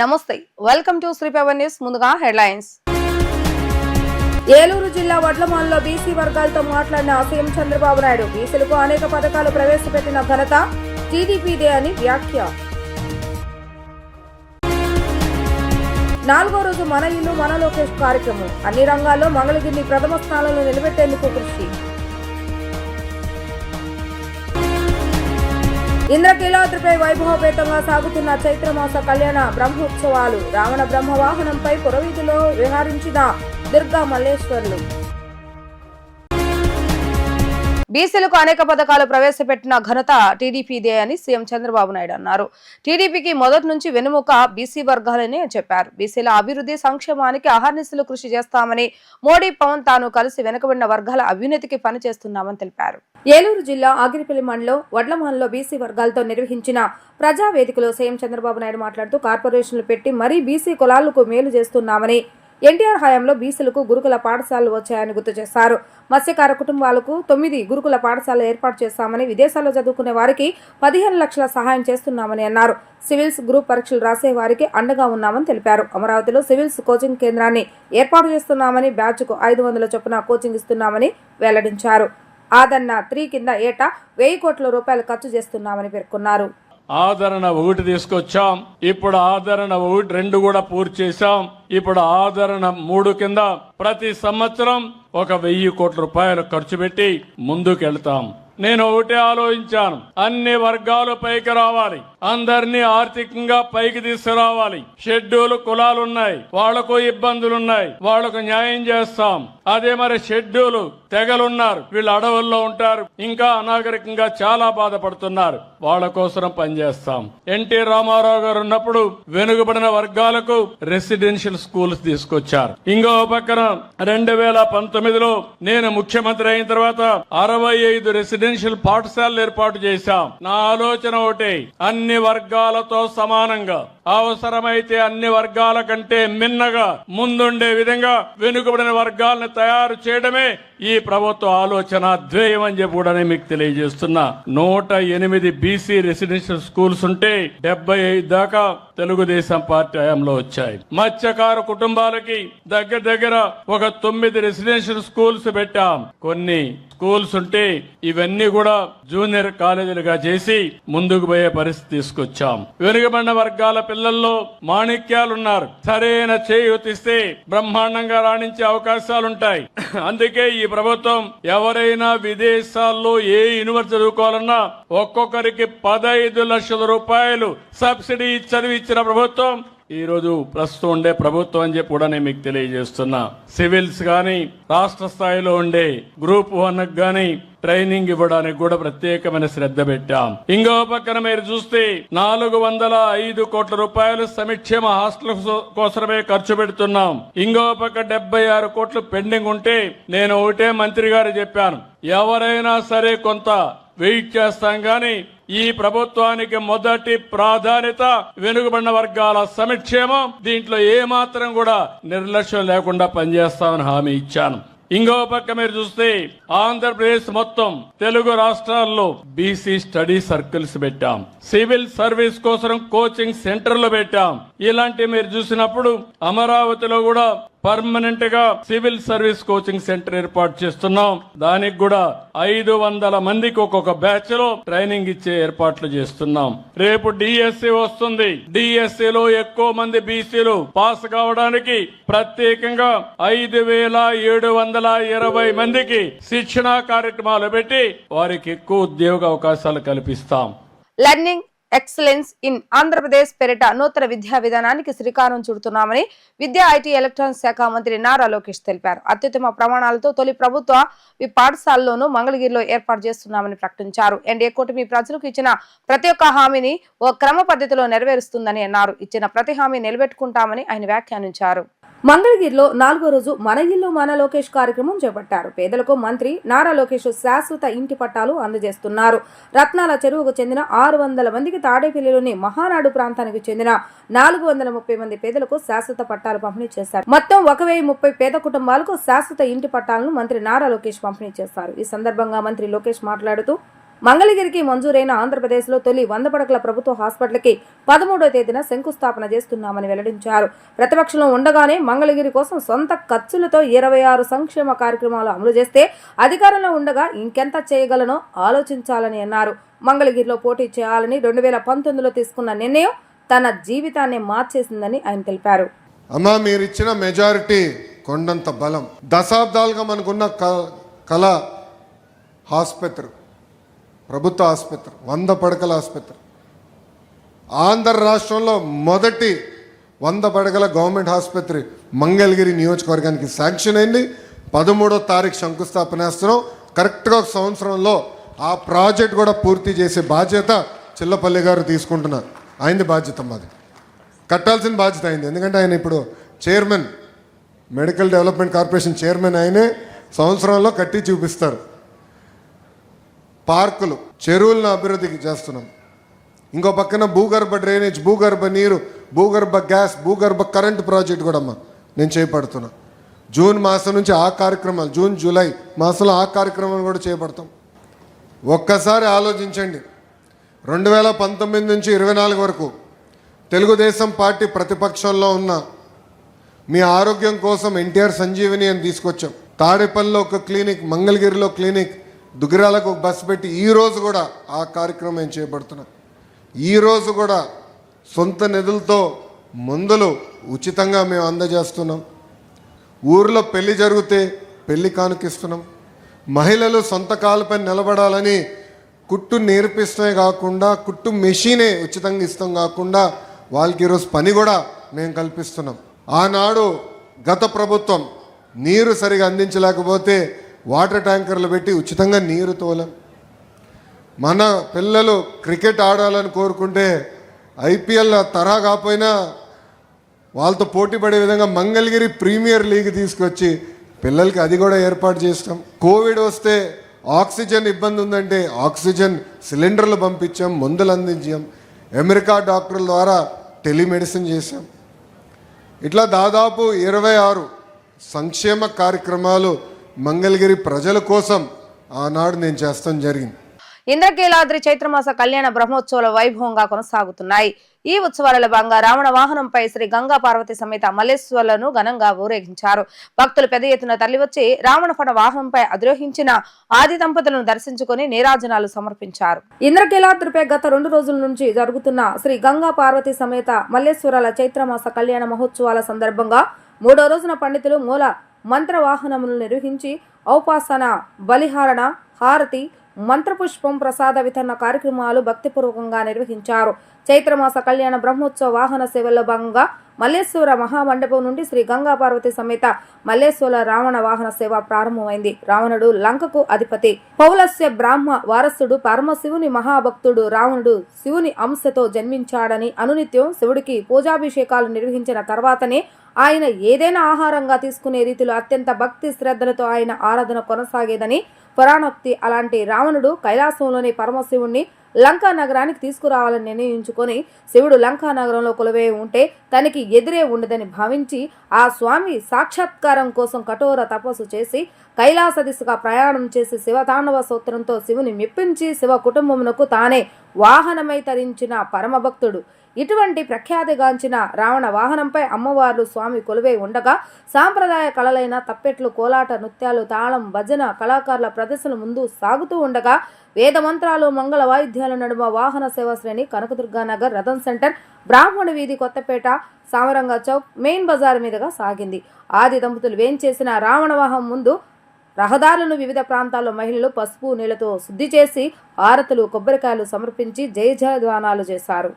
నమస్తే, welcome to Shri Power News. ముందుగా headlines. Eluru జిల్లా వడ్లమాన్లో బీసీ వర్గాలతో మాట్లాడిన సీఎం చంద్రబాబు నాయుడు బీసీలకు అనేక పథకాలు ప్రవేశపెట్టిన ఘనత టీడీపీదే అని వ్యాఖ్య. 4వ రోజు మన ఇల్లు మన లోకేష్ కార్యక్రమం. అన్ని రంగాల్లో మంగళగిరిని ప్రథమ స్థానంలో నిలబెట్టేందుకు కృషి. ఇంద్రకీలాద్రిపై వైభవపేతంగా సాగుతున్న చైత్రమాస కళ్యాణ బ్రహ్మోత్సవాలు. రావణ బ్రహ్మ వాహనంపై పురవీధిలో విహరించిన దుర్గా మల్లేశ్వర్లు. బీసీలకు అనేక పథకాలు ప్రవేశపెట్టిన ఘనత టీడీపీదే అని సీఎం చంద్రబాబు నాయుడు అన్నారు. టీడీపీకి మొదటి నుంచి వెనుముక బీసీ వర్గాలని చెప్పారు. బీసీల అభివృద్ధి సంక్షేమానికి అహర్నిశలు కృషి చేస్తామని, మోడీ పవన్ తాను కలిసి వెనుకబడిన వర్గాల అభ్యున్నతికి పనిచేస్తున్నామని తెలిపారు. ఏలూరు జిల్లా ఆగిరిపల్లి మండలం వడ్లమాన్లో బీసీ వర్గాలతో నిర్వహించిన ప్రజావేదికలో సీఎం చంద్రబాబు నాయుడు మాట్లాడుతూ కార్పొరేషన్లు పెట్టి మరీ బీసీ కులాలకు మేలు చేస్తున్నామని, ఎన్టీఆర్ హయాంలో బీసీలకు గురుకుల పాఠశాలలు వచ్చాయని గుర్తు చేశారు. మత్స్యకార కుటుంబాలకు 9 గురుకుల పాఠశాలలు ఏర్పాటు చేస్తామని, విదేశాల్లో చదువుకునే వారికి 15 లక్షల సహాయం చేస్తున్నామని అన్నారు. సివిల్స్ గ్రూప్ పరీక్షలు రాసే వారికి అండగా ఉన్నామని తెలిపారు. అమరావతిలో సివిల్స్ కోచింగ్ కేంద్రాన్ని ఏర్పాటు చేస్తున్నామని, బ్యాచ్కు 500 చొప్పున కోచింగ్ ఇస్తున్నామని వెల్లడించారు. ఆదరణ 3 కింద ఏటా 1000 కోట్ల రూపాయలు ఖర్చు చేస్తున్నామని పేర్కొన్నారు. ఆదరణ 1 తీసుకొచ్చాం. ఇప్పుడు ఆదరణ 1, 2 కూడా పూర్తి చేశాం. ఇప్పుడు ఆదరణ 3 కింద ప్రతి సంవత్సరం 1000 కోట్ల రూపాయలు ఖర్చు పెట్టి ముందుకెళ్తాం. నేను ఒకటే ఆలోచించాను, అన్ని వర్గాలు పైకి రావాలి, అందరినీ ఆర్థికంగా పైకి తీసుకురావాలి. షెడ్యూల్ కులాలున్నాయి, వాళ్లకు ఇబ్బందులున్నాయి, వాళ్లకు న్యాయం చేస్తాం. అదే మరి షెడ్యూల్ తెగలున్నారు, వీళ్ళు అడవుల్లో ఉంటారు, ఇంకా అనాగరికంగా చాలా బాధపడుతున్నారు, వాళ్ల కోసం పనిచేస్తాం. ఎన్టీ రామారావు గారు ఉన్నప్పుడు వెనుకబడిన వర్గాలకు రెసిడెన్షియల్ స్కూల్స్ తీసుకొచ్చారు. ఇంకో పక్కన 2019లో నేను ముఖ్యమంత్రి అయిన తర్వాత 65 రెసిడెన్షియల్ పాఠశాలలు ఏర్పాటు చేశాం. నా ఆలోచన ఒకటే, అన్ని వర్గాలతో సమానంగా, అవసరమైతే అన్ని వర్గాల కంటే మిన్నగా ముందుండే విధంగా వెనుకబడిన వర్గాలను తయారు చేయడమే ఈ ప్రభుత్వ ఆలోచన ధ్యేయం అని చెప్పి కూడా మీకు తెలియజేస్తున్నా. 108 బీసీ రెసిడెన్షియల్ స్కూల్స్ ఉంటే 75 దాకా తెలుగుదేశం పార్టీ హయాంలో వచ్చాయి. మత్స్యకార కుటుంబాలకి దగ్గర 9 రెసిడెన్షియల్ స్కూల్స్ పెట్టాం. కొన్ని స్కూల్స్ ఉంటే ఇవన్నీ కూడా జూనియర్ కాలేజీలుగా చేసి ముందుకు పోయే పరిస్థితి తీసుకొచ్చాం. వెనుకబడిన వర్గాల పిల్లల్లో మాణిక్యాలున్నారు, సరైన చేయూతిస్తే బ్రహ్మాండంగా రాణించే అవకాశాలుంటాయి. అందుకే ఈ ప్రభుత్వం ఎవరైనా విదేశాల్లో ఏ యూనివర్సిటీ చదువుకోవాలన్నా ఒక్కొక్కరికి 15 లక్షల రూపాయలు సబ్సిడీ చదివిచ్చిన ప్రభుత్వం ఈ రోజు ప్రస్తుతం ఉండే ప్రభుత్వం అని చెప్పి కూడా నేను మీకు తెలియజేస్తున్నా. సివిల్స్ గాని రాష్ట్ర స్థాయిలో ఉండే గ్రూప్ 1 గాని ట్రైనింగ్ ఇవ్వడానికి కూడా ప్రత్యేకమైన శ్రద్ధ పెట్టాం. ఇంకో పక్కన మీరు చూస్తే 405 కోట్ల రూపాయలు సంక్షేమ హాస్టల్ కోసమే ఖర్చు పెడుతున్నాం. ఇంకో పక్క 76 కోట్లు పెండింగ్ ఉంటే నేను ఒకటే మంత్రి గారు చెప్పాను, ఎవరైనా సరే కొంత వెయిట్ చేస్తాం గాని ఈ ప్రభుత్వానికి మొదటి ప్రాధాన్యత వెనుకబడిన వర్గాల సంక్షేమం. దీంట్లో ఏమాత్రం కూడా నిర్లక్ష్యం లేకుండా పనిచేస్తామని హామీ ఇచ్చాను. ఇంకో పక్క మీరు చూస్తే ఆంధ్రప్రదేశ్ మొత్తం తెలుగు రాష్ట్రాల్లో బీసీ స్టడీ సర్కిల్స్ పెట్టాం. సివిల్ సర్వీస్ కోసం కోచింగ్ సెంటర్లు పెట్టాం. ఇలాంటి మీరు చూసినప్పుడు అమరావతిలో కూడా పర్మనెంట్ గా సివిల్ సర్వీస్ కోచింగ్ సెంటర్ ఏర్పాటు చేస్తున్నాం. దానికి కూడా 500 మందికి ఒక్కొక్క బ్యాచ్ లో ట్రైనింగ్ ఇచ్చే ఏర్పాట్లు చేస్తున్నాం. రేపు డిఎస్సి వస్తుంది. డిఎస్సిలో ఎక్కువ మంది బీసీలు పాస్ కావడానికి ప్రత్యేకంగా 5720 మందికి శిక్షణా కార్యక్రమాలు పెట్టి వారికి ఎక్కువ ఉద్యోగ అవకాశాలు కల్పిస్తాం. లెర్నింగ్ ఎక్సలెన్స్ ఇన్ ఆంధ్రప్రదేశ్ పేరిట నూతన విద్యా విధానానికి శ్రీకారం చుడుతున్నామని విద్యా, ఐటీ, ఎలక్ట్రానిక్స్ శాఖ మంత్రి నారా లోకేష్ తెలిపారు. అత్యుత్తమ ప్రమాణాలతో తొలి ప్రభుత్వ పాఠశాలలోనూ మంగళగిరిలో ఏర్పాటు చేస్తున్నామని ప్రకటించారు. ఎన్డీఏ కూటమి ప్రజలకు ఇచ్చిన ప్రతి ఒక్క హామీని ఓ క్రమ పద్ధతిలో నెరవేరుస్తుందని అన్నారు. ఇచ్చిన ప్రతి హామీ నిలబెట్టుకుంటామని ఆయన వ్యాఖ్యానించారు. మంగళగిరిలో 4వ రోజు మన ఇల్లు మన లోకేష్ కార్యక్రమం చేపట్టారు. పేదలకు మంత్రి నారా లోకేష్ శాశ్వత ఇంటి పట్టాలు అందజేస్తున్నారు. రత్నాల చెరువుకు చెందిన 600 మందికి, తాడేపల్లిలోని మహానాడు ప్రాంతానికి చెందిన 430 మంది పేదలకు శాశ్వత పట్టాలు పంపిణీ చేశారు. మొత్తం 1030 పేద కుటుంబాలకు శాశ్వత ఇంటి పట్టాలను మంత్రి నారా లోకేష్ పంపిణీ చేశారు. ఈ సందర్భంగా మంత్రి లోకేష్ మాట్లాడుతూ మంగళగిరికి మంజూరైన ఆంధ్రప్రదేశ్లో తొలి 100 పడకల ప్రభుత్వ హాస్పిటల్కి 13వ తేదీన శంకుస్థాపన చేస్తున్నామని వెల్లడించారు. ప్రతిపక్షంలో ఉండగానే మంగళగిరి కోసం సొంత ఖర్చులతో 26 సంక్షేమ కార్యక్రమాలు అమలు చేస్తే అధికారంలో ఉండగా ఇంకెంత చేయగలనో ఆలోచించాలని అన్నారు. మంగళగిరిలో పోటీ చేయాలని 2019లో తీసుకున్న నిర్ణయం తన జీవితాన్ని మార్చేసిందని ఆయన తెలిపారు. అమ్మా, మీరు ఇచ్చిన మెజారిటీ కొండంత బలం. దశాబ్దాలుగా మనకున్న కళ ఆసుపత్రి, ప్రభుత్వ ఆసుపత్రి, 100 పడకల ఆసుపత్రి. ఆంధ్ర రాష్ట్రంలో మొదటి 100 పడకల గవర్నమెంట్ ఆసుపత్రి మంగళగిరి నియోజకవర్గానికి శాంక్షన్ అయింది. 13వ తారీఖు శంకుస్థాపన చేస్తున్నాం. కరెక్ట్గా ఒక సంవత్సరంలో ఆ ప్రాజెక్ట్ కూడా పూర్తి చేసే బాధ్యత చిల్లపల్లి గారు తీసుకుంటున్నారు. ఆయనది బాధ్యత, మాది కట్టాల్సిన బాధ్యత అయింది. ఎందుకంటే ఆయన ఇప్పుడు chairman, medical development corporation chairman. ఆయనే సంవత్సరంలో కట్టి చూపిస్తారు. పార్కులు, చెరువులను అభివృద్ధికి చేస్తున్నాం. ఇంకో పక్కన భూగర్భ డ్రైనేజ్, భూగర్భ నీరు, భూగర్భ గ్యాస్, భూగర్భ కరెంటు ప్రాజెక్ట్ కూడా అమ్మా నేను చేపడుతున్నా. జూన్ మాసం నుంచి ఆ కార్యక్రమాలు, జూన్ జూలై మాసంలో ఆ కార్యక్రమాలు కూడా చేపడతాం. ఒక్కసారి ఆలోచించండి, 2019 నుంచి 24 వరకు తెలుగుదేశం పార్టీ ప్రతిపక్షంలో ఉన్న మీ ఆరోగ్యం కోసం ఎన్టీఆర్ సంజీవిని అని తీసుకొచ్చాం. తాడేపల్లిలో ఒక క్లినిక్, మంగళగిరిలో క్లినిక్, దుగ్గిరాలకు ఒక బస్సు పెట్టి ఈరోజు కూడా ఆ కార్యక్రమం మేము చేపడుతున్నాం. ఈరోజు కూడా సొంత నిధులతో మందులు ఉచితంగా మేము అందజేస్తున్నాం. ఊర్లో పెళ్లి జరిగితే పెళ్లి కానుకిస్తున్నాం. మహిళలు సొంత కాళ్ళపై నిలబడాలని కుట్టు నేర్పిస్తమే కాకుండా కుట్టు మెషినే ఉచితంగా ఇస్తాం కాకుండా వాళ్ళకి ఈరోజు పని కూడా మేము కల్పిస్తున్నాం. ఆనాడు గత ప్రభుత్వం నీరు సరిగా అందించలేకపోతే వాటర్ ట్యాంకర్లు పెట్టి ఉచితంగా నీరు తోలం. మన పిల్లలు క్రికెట్ ఆడాలని కోరుకుంటే ఐపీఎల్ తరహా కాకపోయినా వాళ్ళతో పోటీ పడే విధంగా మంగళగిరి ప్రీమియర్ లీగ్ తీసుకొచ్చి పిల్లలకి అది కూడా ఏర్పాటు చేస్తాం. కోవిడ్ వస్తే ఆక్సిజన్ ఇబ్బంది ఉందంటే ఆక్సిజన్ సిలిండర్లు పంపించాం, మందులు అందించాం. అమెరికా డాక్టర్ల ద్వారా టెలిమెడిసిన్ చేశాం. ఇట్లా దాదాపు 26 సంక్షేమ కార్యక్రమాలు మంగళగిరి ప్రజల కోసం ఆనాడు నేను చేస్తాం జరిగింది. ఇంద్రకీలాద్రి చైత్రమాస కళ్యాణ బ్రహ్మోత్సవాల వైభవంగా కొనసాగుతున్నాయి. ఈ ఉత్సవాలలో భాగంగా రావణ వాహనంపై శ్రీ గంగా పార్వతి సమేత మల్లేశ్వరులను ఘనంగా ఊరేగించారు. భక్తులు పెద్ద ఎత్తున తరలివచ్చి రావణపడ వాహనంపై అధిరోహించిన ఆది దంపతులను దర్శించుకుని నీరాజనాలు సమర్పించారు. ఇంద్రకీలాద్రిపై గత 2 రోజుల నుంచి జరుగుతున్న శ్రీ గంగా పార్వతి సమేత మల్లేశ్వరాల చైత్రమాస కళ్యాణ మహోత్సవాల సందర్భంగా 3వ రోజున పండితులు మూల మంత్ర వాహనములను నిర్వహించి ఔపాసన, బలిహారణ, హారతి, మంత్రపుష్పం, ప్రసాద వితరణ కార్యక్రమాలు భక్తిపూర్వకంగా నిర్వహించారు. చైత్రమాస కళ్యాణ బ్రహ్మోత్సవ వాహన సేవల్లో భాగంగా మల్లేశ్వర మహామండపం నుండి శ్రీ గంగా పార్వతి సమేత మల్లేశ్వర రావణ వాహన సేవ ప్రారంభమైంది. రావణుడు లంకకు అధిపతి, పౌలస్య బ్రాహ్మ వారసుడు, పరమశివుని మహాభక్తుడు రావణుడు శివుని అంశతో జన్మించాడని అనునిత్యం శివుడికి పూజాభిషేకాలు నిర్వహించిన తర్వాతనే ఆయన ఏదైనా ఆహారంగా తీసుకునే రీతిలో అత్యంత భక్తి శ్రద్ధలతో ఆయన ఆరాధన కొనసాగేదని పురాణోక్తి. అలాంటి రావణుడు కైలాసంలోని పరమశివుణ్ణి లంకా నగరానికి తీసుకురావాలని నిర్ణయించుకొని శివుడు లంకా నగరంలో కొలువై ఉంటే తనకి ఎదురే ఉండదని భావించి ఆ స్వామి సాక్షాత్కారం కోసం కఠోర తపస్సు చేసి కైలాస దిశగా ప్రయాణం చేసి శివతాండవ సూత్రంతో శివుని మెప్పించి శివ కుటుంబమునకు తానే వాహనమై తరించిన పరమభక్తుడు. ఇటువంటి ప్రఖ్యాతిగాంచిన రావణ వాహనంపై అమ్మవార్లు స్వామి కొలువై ఉండగా సాంప్రదాయ కళలైన తప్పెట్లు, కోలాట, నృత్యాలు, తాళం, భజన కళాకారుల ప్రదర్శనలు ముందు సాగుతూ ఉండగా వేద మంత్రాలు, మంగళ వాయిద్యాల నడుమ వాహన సేవా శ్రేణి కనకదుర్గానగర్, రతన్ సెంటర్, బ్రాహ్మణ వీధి, కొత్తపేట, సామరంగ చౌక్, మెయిన్ బజార్ మీదుగా సాగింది. ఆది దంపతులు వేంచేసిన రావణ వాహనం ముందు రహదారులను వివిధ ప్రాంతాల్లో మహిళలు పసుపు నీళ్లతో శుద్ధి చేసి హారతులు, కొబ్బరికాయలు సమర్పించి జయ జయధ్వానాలు చేశారు.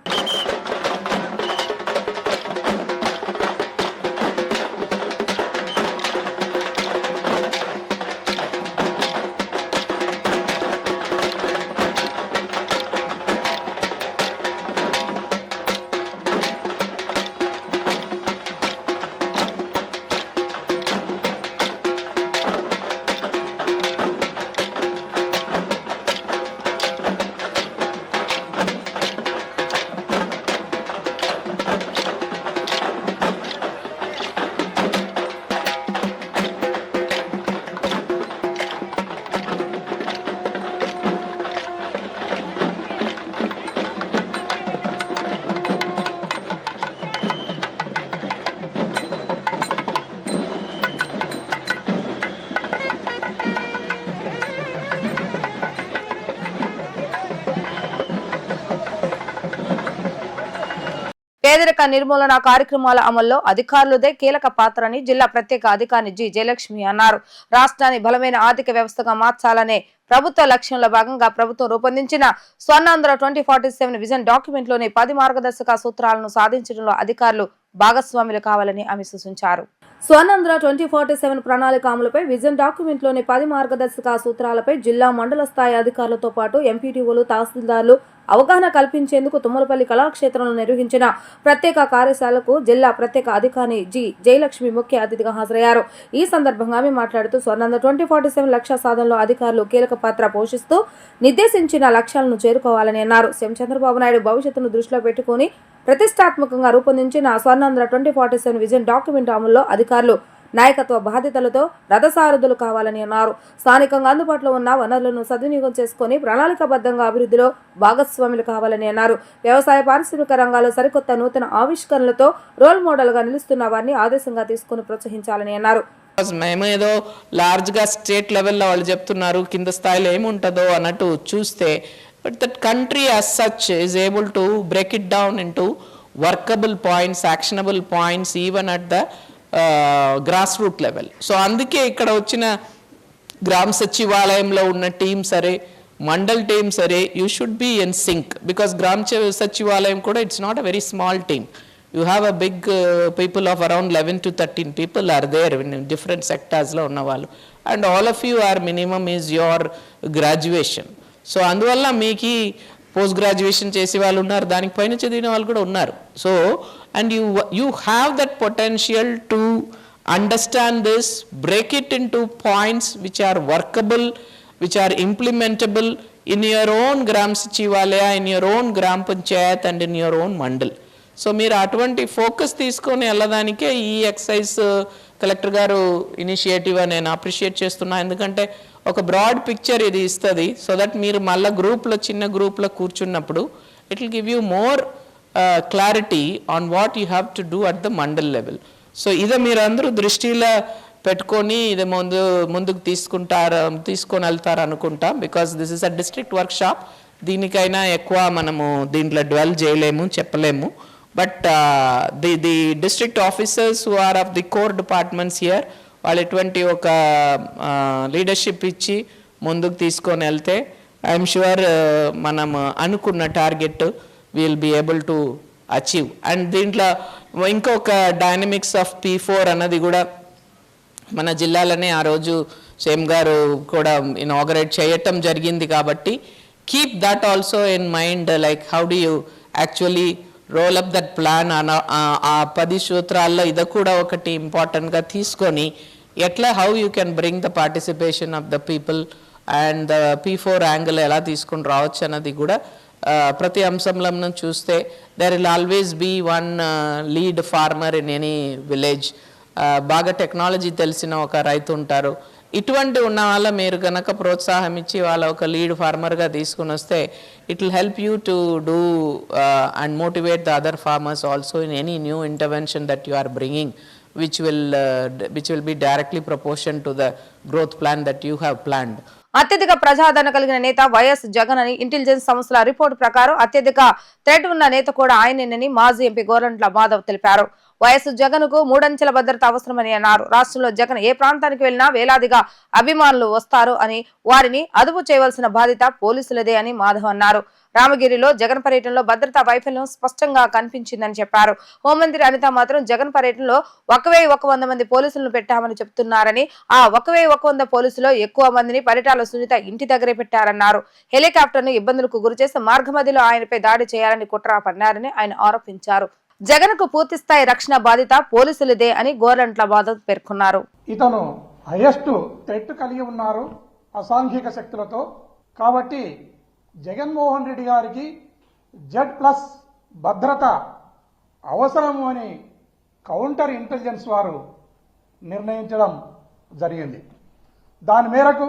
పేదరిక నిర్మూలన కార్యక్రమాల అమల్లో అధికారులదే కీలక పాత్రని జిల్లా ప్రత్యేక అధికారి జి జయలక్ష్మి అన్నారు. రాష్ట్రాన్ని బలమైన ఆర్థిక వ్యవస్థగా మార్చాలనే ప్రభుత్వ లక్ష్యంలో భాగంగా ప్రభుత్వం రూపొందించిన స్వర్ణాంధ్ర 2047 విజన్ డాక్యుమెంట్ లోని 10 మార్గదర్శక సూత్రాలను సాధించడంలో అధికారులు భాగస్వాములు కావాలని ఆమె సూచించారు. స్వర్ణాంధ్ర 2047 ప్రణాళిక అమలుపై విజన్ డాక్యుమెంట్ లోని 10 మార్గదర్శక సూత్రాలపై జిల్లా మండల స్థాయి అధికారులతో పాటు ఎంపీటీఓలు, తహసీల్దార్లు అవగాహన కల్పించేందుకు తుమ్మలపల్లి కళాక్షేత్రంలో నిర్వహించిన ప్రత్యేక కార్యశాలకు జిల్లా ప్రత్యేక అధికారి జి జయలక్ష్మి ముఖ్య అతిథిగా హాజరయ్యారు. ఈ సందర్భంగా ఆమె మాట్లాడుతూ స్వర్ణాంధ్ర 2047 లక్ష్య సాధనలో అధికారులు కీలక పాత్ర పోషిస్తూ నిర్దేశించిన లక్ష్యాలను చేరుకోవాలని అన్నారు. సీఎం చంద్రబాబు నాయుడు భవిష్యత్తును దృష్టిలో పెట్టుకుని ప్రతిష్టాత్మకంగా రూపొందించిన స్వర్ణాంధ్ర 2047 విజన్ డాక్యుమెంట్ అమల్లో అధికారులు నాయకత్వ బాధ్యతలతో రథసారథులు కావాలని అన్నారు. స్థానికంగా అందుబాటులో ఉన్న వనరులను సద్వినియోగం చేసుకుని ప్రణాళికాబద్ధంగా అభివృద్ధిలో భాగస్వాములు కావాలని అన్నారు. వ్యవసాయ పారిశ్రామిక రంగాల్లో సరికొత్త నూతన ఆవిష్కరణలతో రోల్ మోడల్ గా నిలుస్తున్న వారిని ఆదేశంగా తీసుకుని ప్రోత్సహించాలని అన్నారు. మేము ఏదో లార్జ్గా స్టేట్ లెవెల్లో వాళ్ళు చెప్తున్నారు, కింద స్థాయిలో ఏముంటుందో అన్నట్టు చూస్తే, but that country as such is able to break it down into workable points, actionable points even at the grass root level. So అందుకే ఇక్కడ వచ్చిన గ్రామ సచివాలయంలో ఉన్న టీం సరే, మండల్ టీం సరే, you should be in sync because గ్రామ సచివాలయం కూడా it's not a very small team. You have a big people of around 11 to 13 people are there in different sectors lo unnavallu, and all of you are minimum is your graduation. So అందువల్ల మీకు post graduation చేసే వాళ్ళు ఉన్నారు, దానికి పైన చదివిన వాళ్ళు కూడా ఉన్నారు. So and you have that potential to understand this, break it into points which are workable, which are implementable in your own gram sachivalaya, in your own gram panchayat and in your own mandal. So మీరు అటువంటి focus తీసుకొని వెళ్ళడానికే ఈ excise collector గారు initiative నేను appreciate చేస్తున్నా. ఎందుకంటే ఒక broad picture ఇది ఇస్తుంది. సో దట్ మీరు మళ్ళీ గ్రూప్లో, చిన్న గ్రూప్లో కూర్చున్నప్పుడు it will give you more clarity on what you have to do at the mandal level. So ఇది మీరు అందరూ దృష్టిలో పెట్టుకొని ఇది ముందుకు తీసుకొని వెళ్తారు అనుకుంటా. Because this is a district workshop. దీనికైనా ఎక్కువ మనము దీంట్లో డ్వెల్ చేయలేము, చెప్పలేము. But the district officers who are of the core departments here, వాళ్ళు ఎటువంటి ఒక లీడర్షిప్ ఇచ్చి ముందుకు తీసుకొని వెళ్తే ఐఎమ్ షూర్ మనం అనుకున్న target will be able to achieve. And దీంట్లో ఇంకొక డైనమిక్స్ ఆఫ్ P4 అన్నది కూడా మన జిల్లాలోనే ఆ రోజు సేమ్ గారు కూడా ఇనాగరేట్ చేయటం జరిగింది. కాబట్టి keep that also in mind, like how do you actually roll up that plan. ఆ 10 సూత్రాల్లో ఇది కూడా ఒకటి ఇంపార్టెంట్గా తీసుకొని ఎట్లా how you can bring the participation of the people and the P4 angle ఎలా తీసుకుని రావచ్చు అన్నది కూడా ప్రతి అంశంలో మనం చూస్తే there will always be one lead farmer in any village. బాగా టెక్నాలజీ తెలిసిన ఒక రైతు ఉంటారు. ఇటువంటి ఉన్న వాళ్ళ మీరు కనుక ప్రోత్సాహం ఇచ్చి వాళ్ళ ఒక లీడ్ ఫార్మర్గా తీసుకుని వస్తే it will help you to do and motivate the other farmers also in any new intervention that you are bringing which will be directly proportion to the growth plan that you have planned. అత్యధిక ప్రజాదరణ కలిగిన నేత YS Jagan అని intelligence సంస్థల report ప్రకారం అత్యధిక threat ఉన్న నేత కూడా ఆయనేనని మాజీ ఎంపీ గోరంట్ల మాధవ్ తెలిపారు. వైఎస్ జగన్ కు 3 అంచెల భద్రత అవసరమని అన్నారు. రాష్ట్రంలో జగన్ ఏ ప్రాంతానికి వెళ్లినా వేలాదిగా అభిమానులు వస్తారు అని, వారిని అదుపు చేయవలసిన బాధ్యత పోలీసులదే అని మాధవ్ అన్నారు. రామగిరిలో జగన్ పర్యటనలో భద్రతా వైఫల్యం స్పష్టంగా కనిపించిందని చెప్పారు. హోంమంత్రి అనిత మాత్రం జగన్ పర్యటనలో 1100 మంది పోలీసులను పెట్టామని చెప్తున్నారని, ఆ 1100 పోలీసులో ఎక్కువ మందిని పరిటాల సునీత ఇంటి దగ్గరే పెట్టారన్నారు. హెలికాప్టర్ ను ఇబ్బందులకు గురిచేసి మార్గమధ్యలో ఆయనపై దాడి చేయాలని కుట్ర పన్నారని ఆయన ఆరోపించారు. జగన్ కు పూర్తి స్థాయి రక్షణ బాధ్యత పోలీసులదే అని గోరంట్ల మాధవ్ పేర్కొన్నారు. ఇతను హైయెస్ట్ థ్రెట్ కలిగి ఉన్నారు అసాంఘిక శక్తులతో. కాబట్టి జగన్మోహన్ రెడ్డి గారికి Z+ భద్రత అవసరము అని కౌంటర్ ఇంటెలిజెన్స్ వారు నిర్ణయించడం జరిగింది. దాని మేరకు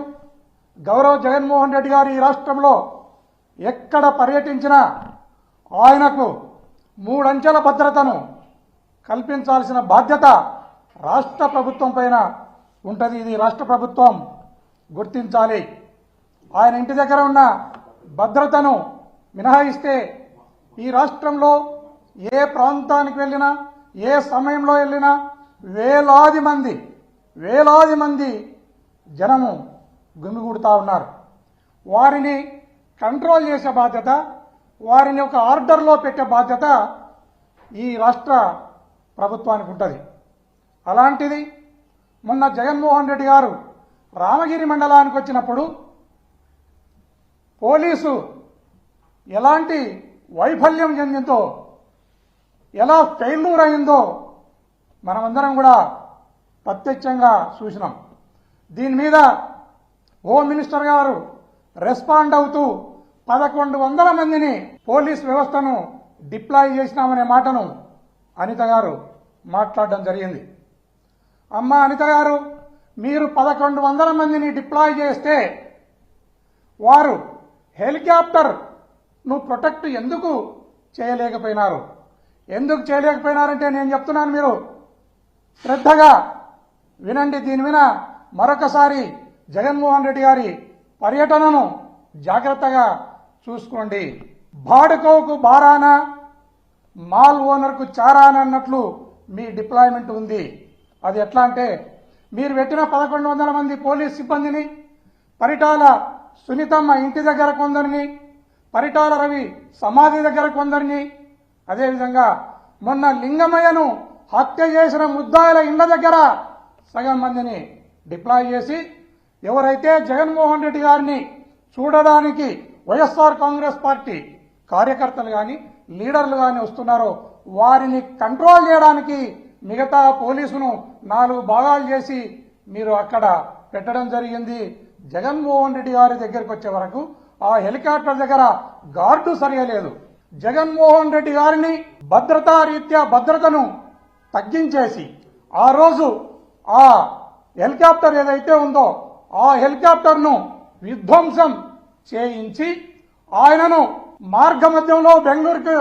గౌరవ జగన్మోహన్ రెడ్డి గారు ఈ రాష్ట్రంలో ఎక్కడ పర్యటించినా ఆయనకు 3 అంచెల భద్రతను కల్పించాల్సిన బాధ్యత రాష్ట్ర ప్రభుత్వం పైన ఉంటుంది. ఇది రాష్ట్ర ప్రభుత్వం గుర్తించాలి. ఆయన ఇంటి దగ్గర ఉన్న భద్రతను మినహాయిస్తే ఈ రాష్ట్రంలో ఏ ప్రాంతానికి వెళ్ళినా ఏ సమయంలో వెళ్ళినా వేలాది మంది జనము గుమిగూడుతూ ఉన్నారు. వారిని కంట్రోల్ చేసే బాధ్యత, వారిని ఒక ఆర్డర్లో పెట్టే బాధ్యత ఈ రాష్ట్ర ప్రభుత్వానికి ఉంటుంది. అలాంటిది మొన్న జగన్మోహన్ రెడ్డి గారు రామగిరి మండలానికి వచ్చినప్పుడు పోలీసు ఎలాంటి వైఫల్యం చెందిందో, ఎలా ఫెయిల్యూర్ అయిందో మనమందరం కూడా ప్రత్యక్షంగా చూసినాం. దీని మీద హోమ్ మినిస్టర్ గారు రెస్పాండ్ అవుతూ 1100 మందిని పోలీస్ వ్యవస్థను డిప్లాయ్ చేసినామనే మాటను అనిత గారు మాట్లాడడం జరిగింది. అమ్మ అనిత గారు, మీరు 1100 మందిని డిప్లాయ్ చేస్తే వారు హెలికాప్టర్ను ప్రొటెక్ట్ ఎందుకు చేయలేకపోయినారు? ఎందుకు చేయలేకపోయినారంటే నేను చెప్తున్నాను, మీరు శ్రద్ధగా వినండి. దీని మీద మరొకసారి జగన్మోహన్ రెడ్డి గారి పర్యటనను జాగ్రత్తగా చూసుకోండి. బాడుకోకు బారానా, మాల్ ఓనర్కు చారానా అన్నట్లు మీ డిప్లాయ్మెంట్ ఉంది. అది ఎట్లా అంటే, మీరు పెట్టిన 1100 మంది పోలీస్ సిబ్బందిని పరిటాల సునీతమ్మ ఇంటి దగ్గర కొందరిని, పరిటాల రవి సమాధి దగ్గర కొందరిని, అదేవిధంగా మొన్న లింగమయ్యను హత్య చేసిన ముద్దాయిల ఇండ్ల దగ్గర సగం మందిని డిప్లాయ్ చేసి, ఎవరైతే జగన్మోహన్ రెడ్డి గారిని చూడడానికి వైఎస్ఆర్ కాంగ్రెస్ పార్టీ కార్యకర్తలు కానీ లీడర్లు కానీ వస్తున్నారో వారిని కంట్రోల్ చేయడానికి మిగతా పోలీసును 4 భాగాలు చేసి మీరు అక్కడ పెట్టడం జరిగింది. జగన్మోహన్ రెడ్డి గారి దగ్గరికి వచ్చే వరకు ఆ హెలికాప్టర్ దగ్గర గార్డు సరియలేదు. జగన్మోహన్ రెడ్డి గారిని భద్రతను తగ్గించేసి ఆ రోజు ఆ హెలికాప్టర్ ఏదైతే ఉందో ఆ హెలికాప్టర్ను విధ్వంసం చేయించి ఆయనను మార్గ మధ్యంలో బెంగళూరుకు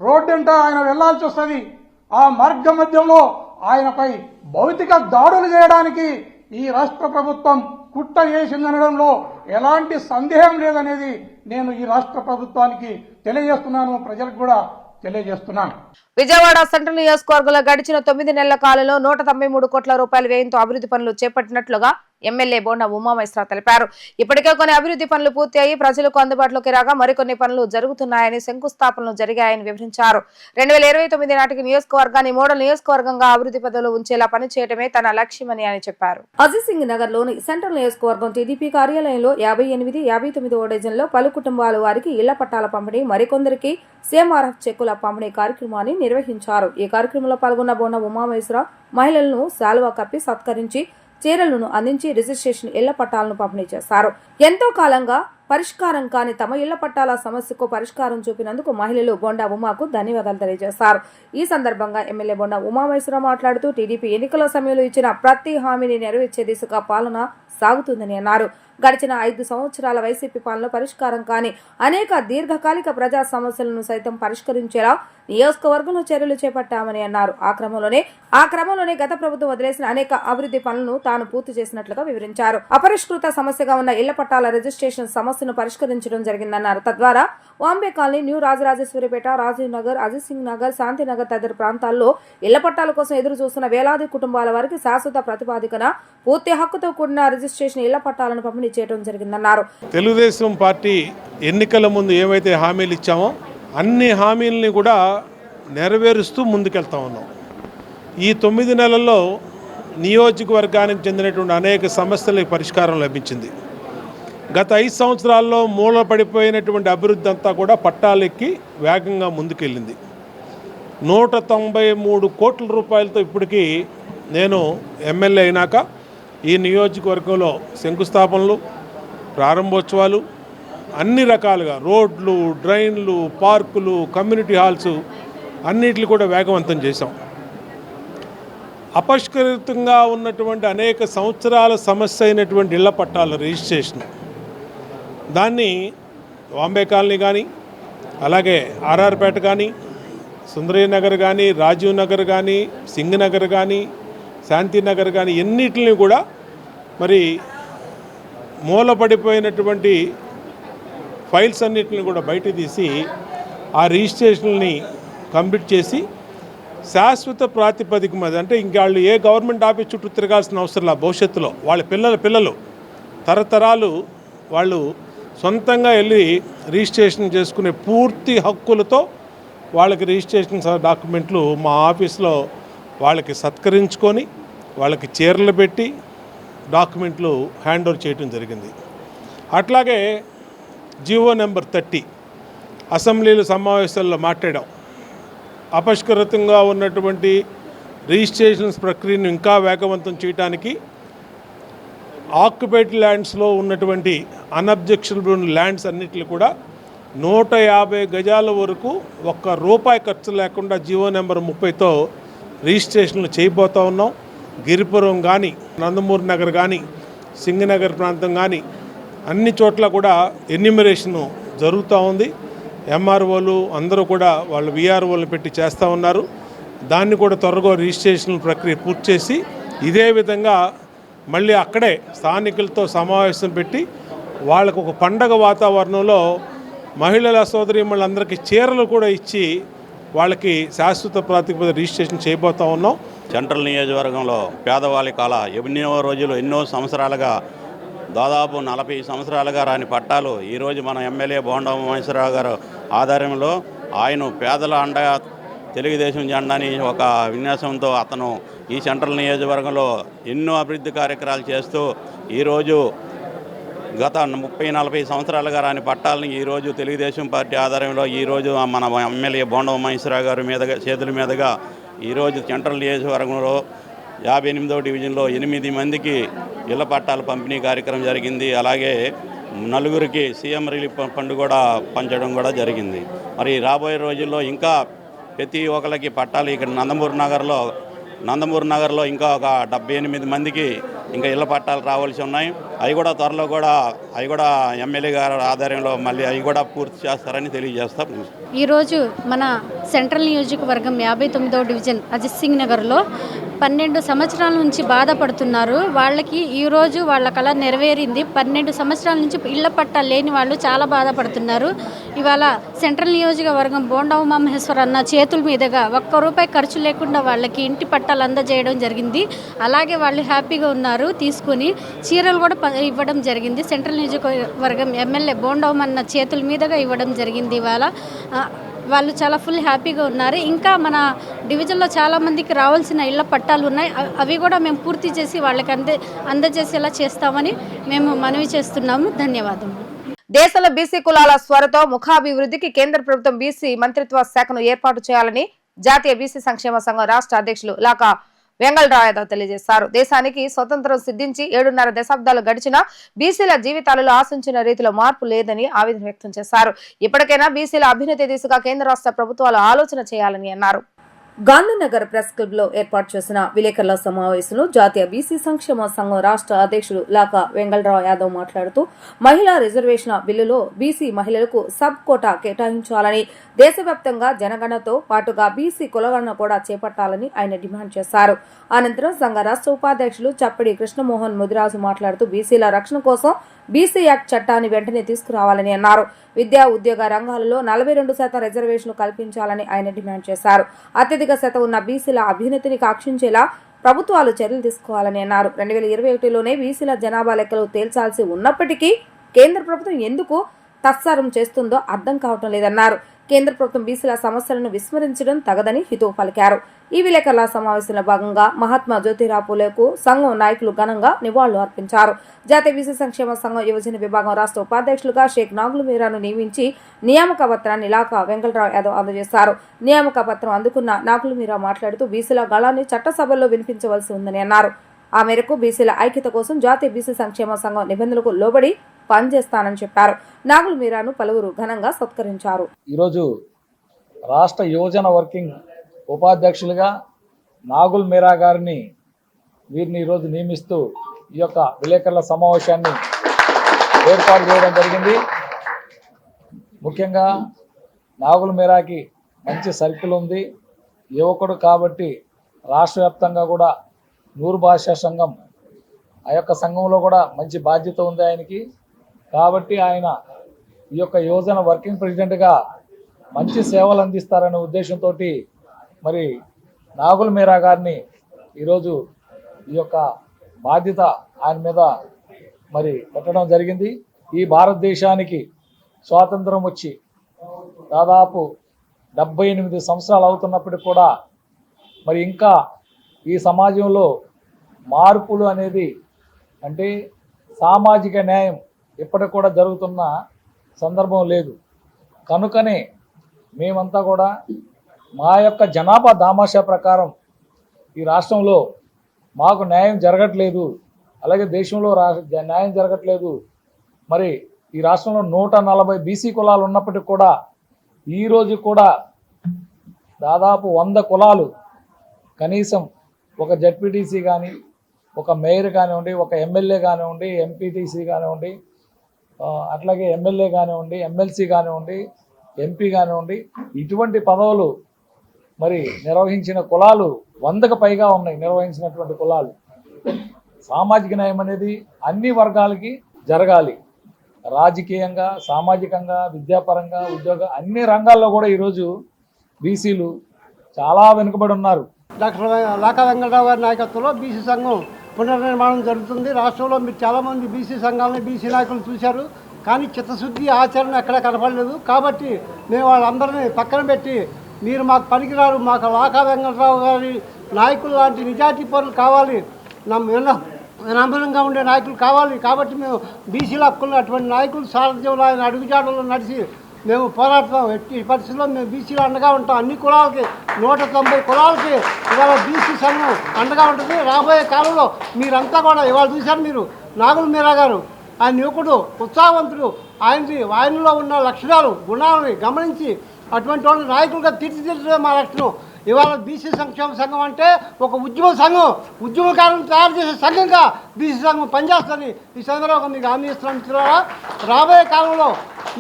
రోడ్డు అంట ఆయన వెళ్లాల్సి వస్తుంది. ఆ మార్గ మధ్యంలో ఆయనపై భౌతిక దాడులు చేయడానికి ఈ రాష్ట్ర ప్రభుత్వం కుట్ర చేసిందనడంలో ఎలాంటి సందేహం లేదనేది నేను ఈ రాష్ట్ర ప్రభుత్వానికి తెలియజేస్తున్నాను, ప్రజలకు కూడా తెలియజేస్తున్నాను. విజయవాడ సెంట్రల్ నియోజకవర్గంలో గడిచిన 9 నెలల కాలంలో 193 కోట్ల రూపాయల వ్యయంతో అభివృద్ధి పనులు చేపట్టినట్లుగా ఎమ్మెల్యే బోండా ఉమామహేశ్వర తెలిపారు. ఇప్పటికే కొన్ని అభివృద్ధి పనులు పూర్తి అయ్యి ప్రజలకు అందుబాటులోకి రాగా మరికొన్ని పనులు జరుగుతున్నాయని, శంకుస్థాపనలు జరిగాయని వివరించారు. 2029 నాటికి నియోజకవర్గాన్ని మోడల్ నియోజకవర్గంగా అభివృద్ధి పదవులు ఉంచేలా పనిచేయడమే తన లక్ష్యమని ఆయన చెప్పారు. అజిత్ సింగ్ నగర్ లోని సెంట్రల్ నియోజకవర్గం టీడీపీ కార్యాలయంలో 58, 59వ డివిజన్లో పలు కుటుంబాల వారికి ఇళ్ల పట్టాల పంపిణీ, మరికొందరికి CMRF చెక్కుల పంపిణీ కార్యక్రమాన్ని నిర్వహించారు. ఈ కార్యక్రమంలో పాల్గొన్న బోండా ఉమామహేశ్వర మహిళలను శాలువా కప్పి సత్కరించి చీరలను అందించి రిజిస్ట్రేషన్ ఇళ్ల పట్టాలను పంపిణీ చేశారు. ఎంతో కాలంగా పరిష్కారం కాని తమ ఇళ్ల పట్టాల సమస్యకు పరిష్కారం చూపినందుకు మహిళలు బోండా ఉమాకు ధన్యవాదాలు తెలియజేశారు. ఈ సందర్భంగా ఎమ్మెల్యే బోండా ఉమామహేశ్వర మాట్లాడుతూ టీడీపీ ఎన్నికల సమయంలో ఇచ్చిన ప్రతి హామీని నెరవేర్చే దిశగా పాలన సాగుతుందని అన్నారు. గడిచిన 5 సంవత్సరాల వైసీపీ పాలనలో పరిష్కారం కాని అనేక దీర్ఘకాలిక ప్రజా సమస్యలను సైతం పరిష్కరించేలా నియోజకవర్గంలో చర్యలు చేపట్టామని అన్నారు. ఆ క్రమంలోనే గత ప్రభుత్వం వదిలేసిన అనేక అభివృద్ధి పనులను తాను పూర్తి చేసినట్లుగా వివరించారు. అపరిష్కృత సమస్యగా ఉన్న ఇళ్ల పట్టాల రిజిస్ట్రేషన్ సమస్యను పరిష్కరించడం జరిగిందన్నారు. తద్వారా వాంబే కాలనీ, న్యూ రాజరాజేశ్వరిపేట, రాజీవ్ నగర్, అజిత్ సింగ్ నగర్, శాంతినగర్ తదితర ప్రాంతాల్లో ఇళ్ల పట్టాల కోసం ఎదురు చూస్తున్న వేలాది కుటుంబాల వారికి శాశ్వత ప్రతిపాదికన పూర్తి హక్కుతో కూడిన రిజిస్ట్రేషన్ ఇళ్ల పట్టాలను పంపిణీ చేయడం జరిగిందన్నారు. తెలుగుదేశం పార్టీ ఎన్నికల ముందు ఏవైతే హామీలు ఇచ్చామో అన్ని హామీలని కూడా నెరవేరుస్తూ ముందుకెళ్తా ఉన్నాం. ఈ 9 నెలల్లో నియోజకవర్గానికి చెందినటువంటి అనేక సమస్యలకు పరిష్కారం లభించింది. గత 5 సంవత్సరాల్లో మూలపడిపోయినటువంటి అభివృద్ధి అంతా కూడా పట్టాలెక్కి వేగంగా ముందుకెళ్ళింది. 193 కోట్ల రూపాయలతో ఇప్పటికీ నేను ఎమ్మెల్యే అయినాక ఈ నియోజకవర్గంలో శంకుస్థాపనలు, ప్రారంభోత్సవాలు అన్ని రకాలుగా రోడ్లు, డ్రైన్లు, పార్కులు, కమ్యూనిటీ హాల్స్ అన్నిటిని కూడా వేగవంతం చేశాం. అపరిష్కృతంగా ఉన్నటువంటి అనేక సంవత్సరాల సమస్య అయినటువంటి ఇళ్ల పట్టాల రిజిస్ట్రేషన్, దాన్ని వాంబే కాలనీ కానీ, అలాగే ఆర్ఆర్పేట కానీ, సుందరీనగర్ కానీ, రాజీవ్ నగర్ కానీ, సింగ్ నగర్ కానీ, శాంతినగర్ కానీ ఎన్నిటిని కూడా మరి మూలపడిపోయినటువంటి ఫైల్స్ అన్నిటిని కూడా బయట తీసి ఆ రిజిస్ట్రేషన్ని కంప్లీట్ చేసి శాశ్వత ప్రాతిపదిక మీద, అంటే ఇంకా వాళ్ళు ఏ గవర్నమెంట్ ఆఫీస్ చుట్టూ తిరగాల్సిన అవసరం లేదు. భవిష్యత్తులో వాళ్ళ పిల్లలు తరతరాలు వాళ్ళు సొంతంగా వెళ్ళి రిజిస్ట్రేషన్ చేసుకునే పూర్తి హక్కులతో వాళ్ళకి రిజిస్ట్రేషన్ డాక్యుమెంట్లు మా ఆఫీస్లో వాళ్ళకి సత్కరించుకొని వాళ్ళకి చీరలు పెట్టి డాక్యుమెంట్లు హ్యాండ్ ఓవర్ చేయడం జరిగింది. అట్లాగే జీవో నెంబర్ 30 అసెంబ్లీలో సమావేశాల్లో మాట్లాడాం. అపష్కృతంగా ఉన్నటువంటి రిజిస్ట్రేషన్స్ ప్రక్రియను ఇంకా వేగవంతం చేయడానికి ఆక్యుపైడ్ ల్యాండ్స్లో ఉన్నటువంటి అన్అబ్జెక్షనబుల్ ల్యాండ్స్ అన్నిటిని కూడా 150 గజాల వరకు ₹1 ఖర్చు లేకుండా జీవో నెంబర్ 30తో రిజిస్ట్రేషన్లు చేయబోతూ ఉన్నాం. గిరిపురం కానీ, నందమూరి నగర్ కానీ, సింగనగర్ ప్రాంతం కానీ అన్ని చోట్ల కూడా ఎన్యూమరేషను జరుగుతూ ఉంది. ఎంఆర్ఓలు అందరూ కూడా వాళ్ళు విఆర్ఓలు పెట్టి చేస్తూ ఉన్నారు. దాన్ని కూడా త్వరగా రిజిస్ట్రేషన్ ప్రక్రియ పూర్తి చేసి ఇదే విధంగా మళ్ళీ అక్కడే స్థానికులతో సమావేశం పెట్టి వాళ్ళకు ఒక పండగ వాతావరణంలో మహిళల సోదరీమణులందరికీ చీరలు కూడా ఇచ్చి వాళ్ళకి శాశ్వత ప్రాతిపదిక రిజిస్ట్రేషన్ చేయబోతూ ఉన్నాం. సెంట్రల్ నియోజకవర్గంలో పేదవాళ్ళ కాల ఎన్నో సంవత్సరాలుగా దాదాపు 40 సంవత్సరాలుగా రాని పట్టాలు ఈరోజు మన ఎమ్మెల్యే బోండా ఉమామహేశ్వరరావు గారు ఆధ్వర్యంలో ఆయన పేదల అండ తెలుగుదేశం జెండాని ఒక విన్యాసంతో అతను ఈ సెంట్రల్ నియోజకవర్గంలో ఎన్నో అభివృద్ధి కార్యక్రమాలు చేస్తూ ఈరోజు గత 30-40 సంవత్సరాలుగా రాని పట్టాలని ఈరోజు తెలుగుదేశం పార్టీ ఆధ్వర్యంలో ఈరోజు మన ఎమ్మెల్యే బోండా ఉమామహేశ్వరరావు గారి చేతుల మీదుగా ఈరోజు సెంట్రల్ నియోజకవర్గంలో 58వ డివిజన్లో 8 మందికి ఇళ్ల పట్టాల పంపిణీ కార్యక్రమం జరిగింది. అలాగే 4 సీఎం రిలీఫ్ ఫండ్ కూడా పంచడం కూడా జరిగింది. మరి రాబోయే రోజుల్లో ఇంకా ప్రతి ఒక్కరికి పట్టాలు ఇక్కడ నందమూరి నగర్లో ఇంకా ఒక 78 మందికి ఇంకా ఇళ్ల పట్టాలు రావాల్సి ఉన్నాయి. అవి కూడా త్వరలో కూడా ఎమ్మెల్యే గారి ఆధ్వర్యంలో మళ్ళీ అవి కూడా పూర్తి చేస్తారని తెలియజేస్తాం. ఈరోజు మన సెంట్రల్ నియోజకవర్గం 59వ డివిజన్ అజిత్ సింగ్ నగర్లో 12 సంవత్సరాల నుంచి బాధపడుతున్నారు. వాళ్ళకి ఈరోజు వాళ్ళ కళ నెరవేరింది. 12 సంవత్సరాల నుంచి ఇళ్ల పట్టాలు లేని వాళ్ళు చాలా బాధపడుతున్నారు. ఇవాళ సెంట్రల్ నియోజకవర్గం బోండా ఉమామహేశ్వర అన్న చేతుల మీదుగా ₹1 ఖర్చు లేకుండా వాళ్ళకి ఇంటి పట్టాలు అందజేయడం జరిగింది. అలాగే వాళ్ళు హ్యాపీగా ఉన్నారు. తీసుకుని చీరలు కూడా ఇవ్వడం జరిగింది. సెంట్రల్ నియోజకవర్గం ఎమ్మెల్యే బోండా ఉమన్న చేతుల మీదుగా ఇవ్వడం జరిగింది. ఇవాళ వాళ్ళు చాలా ఫుల్ హ్యాపీగా ఉన్నారు. ఇంకా మన డివిజన్లో చాలామందికి రావాల్సిన ఇళ్ల పట్టాలు ఉన్నాయి. అవి కూడా మేము పూర్తి చేసి వాళ్ళకి అందజేసేలా చేస్తామని మేము మనవి చేస్తున్నాము. ధన్యవాదములు. దేశంలో బీసీ కులాల స్వరతో ముఖాభివృద్ధికి కేంద్ర ప్రభుత్వం బీసీ మంత్రిత్వ శాఖను ఏర్పాటు చేయాలని జాతీయ బీసీ సంక్షేమ సంఘం రాష్ట్ర అధ్యక్షులు లాకా వెంగళరావు యాదవ్ తెలియజేశారు. దేశానికి స్వతంత్రం సిద్ధించి 7.5 దశాబ్దాలు గడిచినా బీసీల జీవితాలలో ఆశించిన రీతిలో మార్పు లేదని ఆవేదన వ్యక్తం చేశారు. ఇప్పటికైనా బీసీల అభ్యున్నతి దిశగా కేంద్ర రాష్ట్ర ప్రభుత్వాలు ఆలోచన చేయాలని అన్నారు. గాంధీనగర్ ప్రెస్ క్లబ్ లో ఏర్పాటు చేసిన విలేకరుల సమావేశంలో జాతీయ బీసీ సంక్షేమ సంఘం రాష్ట్ర అధ్యక్షుడు లాకా వెంగళరావు యాదవ్ మాట్లాడుతూ మహిళా రిజర్వేషన్ల బిల్లులో బీసీ మహిళలకు సబ్ కోటా కేటాయించాలని, దేశవ్యాప్తంగా జనగణనతో పాటుగా బీసీ కులగణన కూడా చేపట్టాలని ఆయన డిమాండ్ చేశారు. అనంతరం సంఘ రాష్ట్ర ఉపాధ్యక్షులు చప్పిడి కృష్ణమోహన్ ముదిరాజు మాట్లాడుతూ బీసీల రక్షణ కోసం బీసీ యాక్ట్ చట్టాన్ని వెంటనే తీసుకురావాలని అన్నారు. విద్యా ఉద్యోగ రంగాలలో 42% రిజర్వేషన్లు కల్పించాలని ఆయన డిమాండ్ చేశారు. అత్యధిక శాతం ఉన్న బీసీల అభ్యున్నతిని కాక్షించేలా ప్రభుత్వాలు చర్యలు తీసుకోవాలని అన్నారు. 2021లోనే బీసీల జనాభా లెక్కలు తేల్చాల్సి ఉన్నప్పటికీ కేంద్ర ప్రభుత్వం ఎందుకు తత్సారం చేస్తుందో అర్థం కావటం లేదన్నారు. కేంద్ర ప్రభుత్వం బీసీల సమస్యలను విస్మరించడం తగదని హితవు పలికారు. ఈ విలేకరుల సమావేశంలో భాగంగా మహాత్మా జ్యోతిరావు పూలేకు సంఘం నాయకులు ఘనంగా నివాళులు అర్పించారు. జాతీయ బీసీ సంక్షేమ సంఘం యువజన విభాగం రాష్ట్ర ఉపాధ్యక్షులుగా షేక్ నాగులు మీరాను నియమించి నియామక పత్రాన్ని లాకా వెంకటరావు యాదవ్ అందజేశారు. నియామక పత్రం అందుకున్న నాగులు మీరా మాట్లాడుతూ బీసీల గళాన్ని చట్టసభల్లో వినిపించవలసి ఉందని అన్నారు. ఆ మేరకు బీసీల ఐక్యత కోసం జాతీయ బీసీ సంక్షేమ సంఘం నిబంధనలకు లోబడి పనిచేస్తానని చెప్పారు. నాగులు మీరాను పలువురు ఘనంగా సత్కరించారు. ఈరోజు రాష్ట్ర యువజన వర్కింగ్ ఉపాధ్యక్షులుగా నాగుల్ మీరా గారిని వీరిని ఈరోజు నియమిస్తూ ఈ యొక్క విలేకరుల సమావేశాన్ని ఏర్పాటు చేయడం జరిగింది. ముఖ్యంగా నాగుల్ మీరాకి మంచి సర్కిల్ ఉంది, యువకుడు కాబట్టి రాష్ట్ర వ్యాప్తంగా కూడా 100 భాషా సంఘం ఆ యొక్క సంఘంలో కూడా మంచి బాధ్యత ఉంది ఆయనకి. కాబట్టి ఆయన ఈ యొక్క యువజన వర్కింగ్ ప్రెసిడెంట్గా మంచి సేవలు అందిస్తారనే ఉద్దేశంతో మరి నాగుల మీరా గారిని ఈరోజు ఈ యొక్క బాధ్యత ఆయన మీద మరి పెట్టడం జరిగింది. ఈ భారతదేశానికి స్వాతంత్రం వచ్చి దాదాపు 78 సంవత్సరాలు అవుతున్నప్పటికి కూడా మరి ఇంకా ఈ సమాజంలో మార్పులు అనేది అంటే సామాజిక న్యాయం ఇప్పటికి కూడా జరుగుతున్న సందర్భం లేదు. కనుకనే మేమంతా కూడా మా యొక్క జనాభా దామాషా ప్రకారం ఈ రాష్ట్రంలో మాకు న్యాయం జరగట్లేదు, అలాగే దేశంలో న్యాయం జరగట్లేదు. మరి ఈ రాష్ట్రంలో 140 బీసీ కులాలు ఉన్నప్పటికీ కూడా ఈరోజు కూడా దాదాపు 100 కులాలు కనీసం ఒక జడ్పీటీసీ కానీ, ఒక మేయర్ కానివ్వండి, ఒక ఎమ్మెల్యే కానివ్వండి, ఎంపీటీసీ కానివ్వండి, అట్లాగే ఎమ్మెల్యే కానివ్వండి, ఎమ్మెల్సీ కానివ్వండి, ఎంపీ కానివ్వండి, ఇటువంటి పదవులు మరి నిర్వహించిన కులాలు 100కు పైగా ఉన్నాయి. నిర్వహించినటువంటి కులాలు. సామాజిక న్యాయం అనేది అన్ని వర్గాలకి జరగాలి. రాజకీయంగా, సామాజికంగా, విద్యాపరంగా, ఉద్యోగ అన్ని రంగాల్లో కూడా ఈరోజు బీసీలు చాలా వెనుకబడి ఉన్నారు. డాక్టర్ లాకా వెంకటరావు గారి నాయకత్వంలో బీసీ సంఘం పునర్నిర్మాణం జరుగుతుంది. రాష్ట్రంలో మీరు చాలామంది బీసీ సంఘాలని, బీసీ నాయకులు చూశారు, కానీ చిత్తశుద్ధి ఆచరణ ఎక్కడ కనపడలేదు. కాబట్టి మేము వాళ్ళందరినీ పక్కన పెట్టి మీరు మాకు పనికిరారు, మాకు లాకా వెంకటరావు గారి నాయకులు లాంటి నిజాయితీ పరులు కావాలి, వినమ్రంగా ఉండే నాయకులు కావాలి. కాబట్టి మేము బీసీల హక్కులు అటువంటి నాయకులు సారథ్యంలో ఆయన అడుగుజాడల్లో నడిచి మేము పోరాడతాం. ఎట్టి పరిస్థితుల్లో మేము బీసీలో అండగా ఉంటాం. అన్ని కులాలకి 190 కులాలకి ఇవాళ బీసీ సంఘం అండగా ఉంటుంది. రాబోయే కాలంలో మీరంతా కూడా ఇవాళ చూశారు మీరు నాగుల మీరా గారు, ఆయన యువకుడు, ఉత్సాహవంతుడు, ఆయనలో ఉన్న లక్షణాలు, గుణాలని గమనించి అటువంటి వాళ్ళు నాయకులుగా తీర్చిదిద్దడమే మా లక్షణం. ఇవాళ బీసీ సంక్షేమ సంఘం అంటే ఒక ఉద్యమ సంఘం, ఉద్యమకారులను తయారు చేసే సంఘంగా బీసీ సంఘం పనిచేస్తుంది. ఈ సందర్భంగా మీకు హామీ ఇస్తున్నాం మిత్రులారా, రాబోయే కాలంలో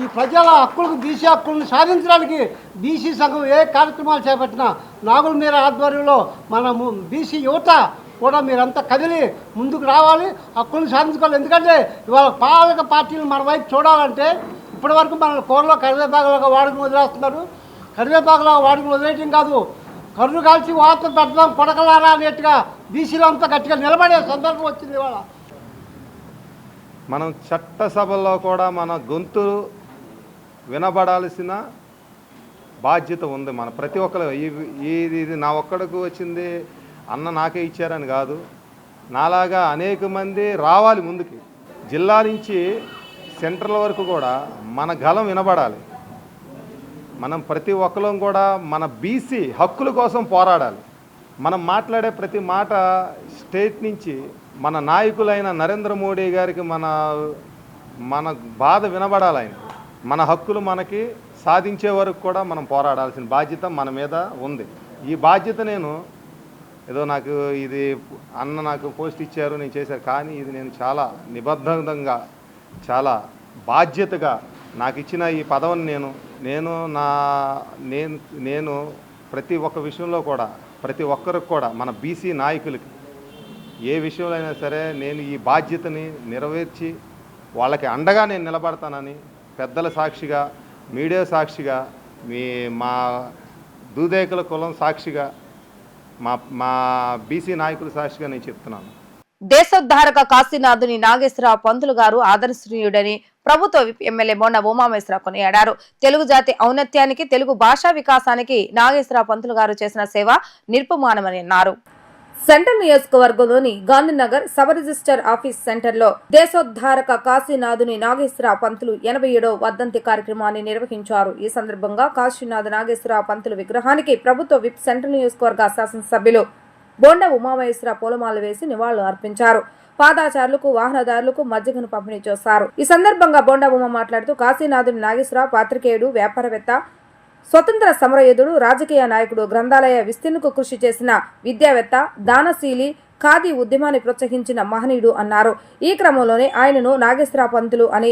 ఈ ప్రజల హక్కులకు, బీసీ హక్కులను సాధించడానికి బీసీ సంఘం ఏ కార్యక్రమాలు చేపట్టినా నాగుల మీరా ఆధ్వర్యంలో మన బీసీ యువత కూడా మీరంతా కదిలి ముందుకు రావాలి, హక్కులను సాధించుకోవాలి. ఎందుకంటే ఇవాళ పాలక పార్టీలు మన వైపు చూడాలంటే ఇప్పటివరకు మన కూరలో కరివేపాకులాగా వాడుకుని వదిలేస్తున్నారు. కరివేపాకులాగా వాడుకుని వదిలేయటం కాదు, కర్రు కాల్చి వార్త పెడదాం కొడకలారా అనేట్టుగా బీసీలో అంతా గట్టిగా నిలబడే సందర్భం వచ్చింది. ఇవాళ మనం చట్టసభల్లో కూడా మన గొంతు వినబడాల్సిన బాధ్యత ఉంది. మన ప్రతి ఒక్కరు ఇది నా ఒక్కడికి వచ్చింది, అన్న నాకే ఇచ్చారని కాదు, నాలాగా అనేక మంది రావాలి ముందుకి. జిల్లా నుంచి సెంట్రల్ వరకు కూడా మన గలం వినబడాలి. మనం ప్రతి ఒక్కరం కూడా మన బీసీ హక్కుల కోసం పోరాడాలి. మనం మాట్లాడే ప్రతి మాట స్టేట్ నుంచి మన నాయకులైన నరేంద్ర మోడీ గారికి మన బాధ వినబడాలి. ఆయన మన హక్కులు మనకి సాధించే వరకు కూడా మనం పోరాడాల్సిన బాధ్యత మన మీద ఉంది. ఈ బాధ్యత నేను ఏదో నాకు ఇది అన్న నాకు పోస్ట్ ఇచ్చారు, నేను చేశాను, కానీ ఇది నేను చాలా నిబద్ధంగా, చాలా బాధ్యతగా నాకు ఇచ్చిన ఈ పదవిని నేను ప్రతి ఒక్క విషయంలో కూడా, ప్రతి ఒక్కరికి కూడా, మన బీసీ నాయకులకి ఏ విషయంలో అయినా సరే నేను ఈ బాధ్యతని నెరవేర్చి వాళ్ళకి అండగా నేను నిలబడతానని పెద్దల సాక్షిగా, మీడియా సాక్షిగా, మా దూదేకుల కులం సాక్షిగా, మా బీసీ నాయకుల సాక్షిగా నేను చెప్తున్నాను. దేశోద్ధారక కాశీనాథుని నాగేశ్వరరావు పంతులు గారు ఆదర్శనీయుడని ప్రభుత్వ ఎమ్మెల్యే మొన్న ఉమామేశ్వరరావు కొనియాడారు. తెలుగు జాతి ఔన్నత్యానికి, తెలుగు భాషా వికాసానికి నాగేశ్వరరావు పంతులు గారు చేసిన సేవ నిర్పమానమని అన్నారు. సెంట్రల్ నియోజకవర్గంలోని గాంధీనగర్ సబ్ రిజిస్టర్ ఆఫీస్ సెంటర్లో దేశోద్ధారక కాశీనాథుని నాగేశ్వరరావు పంతులు 87వ వర్ధంతి కార్యక్రమాన్ని నిర్వహించారు. ఈ సందర్భంగా కాశీనాథ్ నాగేశ్వరరావు పంతులు విగ్రహానికి ప్రభుత్వ విప్ సెంట్రల్ నియోజకవర్గ శాసనసభ్యులు బోండా ఉమామేశ్వరరావు పూలమాలలు వేసి నివాళులు అర్పించారు. పాదాచారులకు, వాహనదారులకు మజ్జిగను పంపిణీ చేశారు. ఈ సందర్భంగా బోండా ఉమా మాట్లాడుతూ కాశీనాథుని నాగేశ్వరరావు పాత్రికేయుడు, వ్యాపారవేత్త, స్వతంత్ర సమరయోధుడు, రాజకీయ నాయకుడు, గ్రంథాలయ విస్తీర్ణకు కృషి చేసిన విద్యావేత్త, దానశీలి, ఖాదీ ఉద్యమాన్ని ప్రోత్సహించిన మహనీయుడు అన్నారు. ఈ క్రమంలోనే ఆయనను నాగేశ్వరరావు పంతులు అని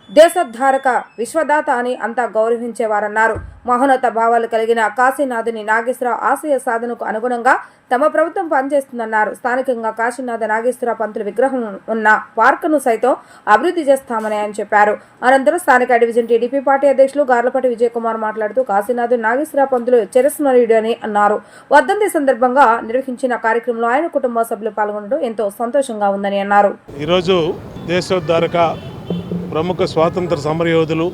దేశోద్ధారక విశ్వదాత అని అంతా గౌరవించేవారన్నారు. మహోన్నత భావాలు కలిగిన కాశీనాథుని నాగేశ్వరరావు ఆశయ సాధనకు అనుగుణంగా తమ ప్రభుత్వం పనిచేస్తుందన్నారు. స్థానికంగా కాశీనాథ నాగేశ్వరరావు పంతుల విగ్రహం ఉన్న పార్కును సైతం అభివృద్ధి చేస్తామని ఆయన చెప్పారు. అనంతరం స్థానిక డివిజన్ టీడీపీ పార్టీ అధ్యక్షులు గార్లపాటి విజయ్ కుమార్ మాట్లాడుతూ కాశీనాథుని నాగేశ్వరరావు పంతులు చిరస్మరణీయుడు అని అన్నారు. వర్ధంతి సందర్భంగా నిర్వహించిన కార్యక్రమంలో ఆయన కుటుంబ సభ్యులు పాల్గొనడం ఎంతో సంతోషంగా ఉందని అన్నారు. ఈరోజు దేశోద్ధారక ప్రముఖ స్వాతంత్ర సమరయోధులు,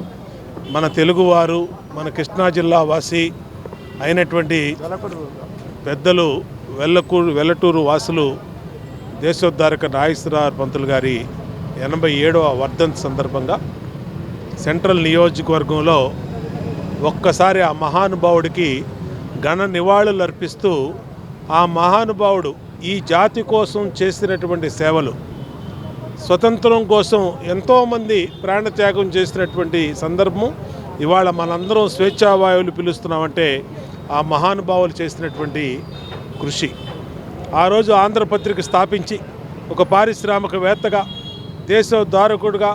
మన తెలుగువారు, మన కృష్ణా జిల్లా వాసి అయినటువంటి పెద్దలు వెల్లటూరు వాసులు దేశోద్ధారక నాగేశ్వరరావు పంతులు గారి 87వ వర్ధంతి సందర్భంగా సెంట్రల్ నియోజకవర్గంలో ఒక్కసారి ఆ మహానుభావుడికి ఘన నివాళులు అర్పిస్తూ ఆ మహానుభావుడు ఈ జాతి కోసం చేసినటువంటి సేవలు, స్వతంత్రం కోసం ఎంతోమంది ప్రాణత్యాగం చేసినటువంటి సందర్భం ఇవాళ మనందరం స్వేచ్ఛావాయువులు పిలుస్తున్నామంటే ఆ మహానుభావులు చేసినటువంటి కృషి. ఆ రోజు ఆంధ్రపత్రిక స్థాపించి ఒక పారిశ్రామికవేత్తగా, దేశోద్ధారకుడుగా,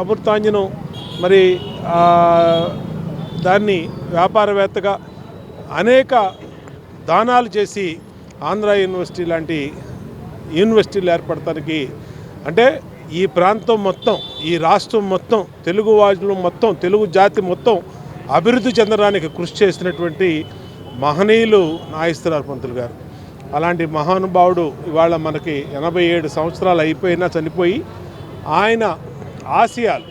అమృతాంజనం మరి దాన్ని వ్యాపారవేత్తగా అనేక దానాలు చేసి ఆంధ్ర యూనివర్సిటీ లాంటి యూనివర్సిటీలు ఏర్పడటానికి, అంటే ఈ ప్రాంతం మొత్తం, ఈ రాష్ట్రం మొత్తం, తెలుగు వాసులు మొత్తం, తెలుగు జాతి మొత్తం అభివృద్ధి చెందడానికి కృషి చేసినటువంటి మహనీయులు నాగేశ్వరరావు పంతులు గారు. అలాంటి మహానుభావుడు ఇవాళ మనకి 87 సంవత్సరాలు అయిపోయినా చనిపోయి, ఆయన ఆశయాలు,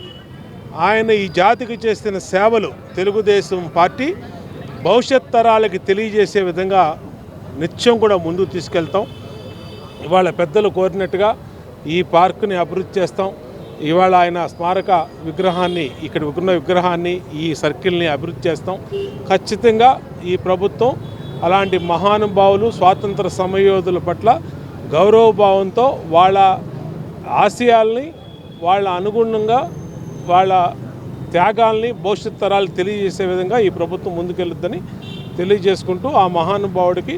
ఆయన ఈ జాతికి చేసిన సేవలు తెలుగుదేశం పార్టీ భవిష్యత్ తరాలకి తెలియజేసే విధంగా నిత్యం కూడా ముందుకు తీసుకెళ్తాం. ఇవాళ పెద్దలు కోరినట్టుగా ఈ పార్కుని అభివృద్ధి చేస్తాం. ఇవాళ ఆయన స్మారక విగ్రహాన్ని, ఇక్కడ ఉన్న విగ్రహాన్ని, ఈ సర్కిల్ని అభివృద్ధి చేస్తాం. ఖచ్చితంగా ఈ ప్రభుత్వం అలాంటి మహానుభావులు, స్వాతంత్ర సమరయోధుల పట్ల గౌరవభావంతో వాళ్ళ ఆశయాల్ని, వాళ్ళ అనుగుణంగా వాళ్ళ త్యాగాల్ని భవిష్యత్ తరాలకు తెలియజేసే విధంగా ఈ ప్రభుత్వం ముందుకెళ్ళుద్దని తెలియజేసుకుంటూ, ఆ మహానుభావుడికి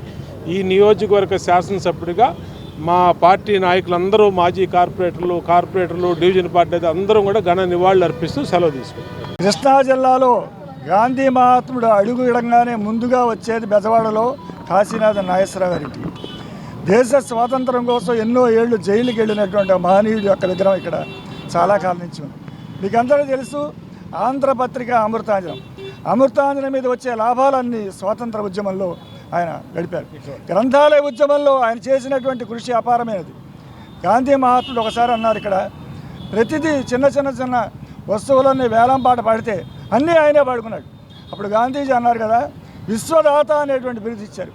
ఈ నియోజకవర్గ శాసనసభ్యుడిగా మా పార్టీ నాయకులందరూ, మాజీ కార్పొరేటర్లు, డివిజన్ పార్టీ అందరం కూడా ఘన నివాళులు అర్పిస్తూ సెలవు తీసుకుంటాం. కృష్ణా జిల్లాలో గాంధీ మహాత్ముడు అడుగు ఇడంగానే ముందుగా వచ్చేది బెజవాడలో కాశీనాథ నాగేశ్వరరావు గారికి. దేశ స్వాతంత్రం కోసం ఎన్నో ఏళ్ళు జైలుకి వెళ్ళినటువంటి మహనీయుడి యొక్క విగ్రహం ఇక్కడ చాలా కాలం నుంచి ఉంది. మీకు అందరూ తెలుసు, ఆంధ్రపత్రిక అమృతాంజనం మీద వచ్చే లాభాలన్నీ స్వాతంత్ర ఉద్యమంలో ఆయన గడిపారు. గ్రంథాలయ ఉద్యమంలో ఆయన చేసినటువంటి కృషి అపారమైనది. గాంధీ మహాత్ముడు ఒకసారి అన్నారు, ఇక్కడ ప్రతిదీ చిన్న వస్తువులన్నీ వేలంపాట పాడితే అన్నీ ఆయనే పాడుకున్నాడు. అప్పుడు గాంధీజీ అన్నారు కదా, విశ్వదాత అనేటువంటి బిరుదు ఇచ్చారు.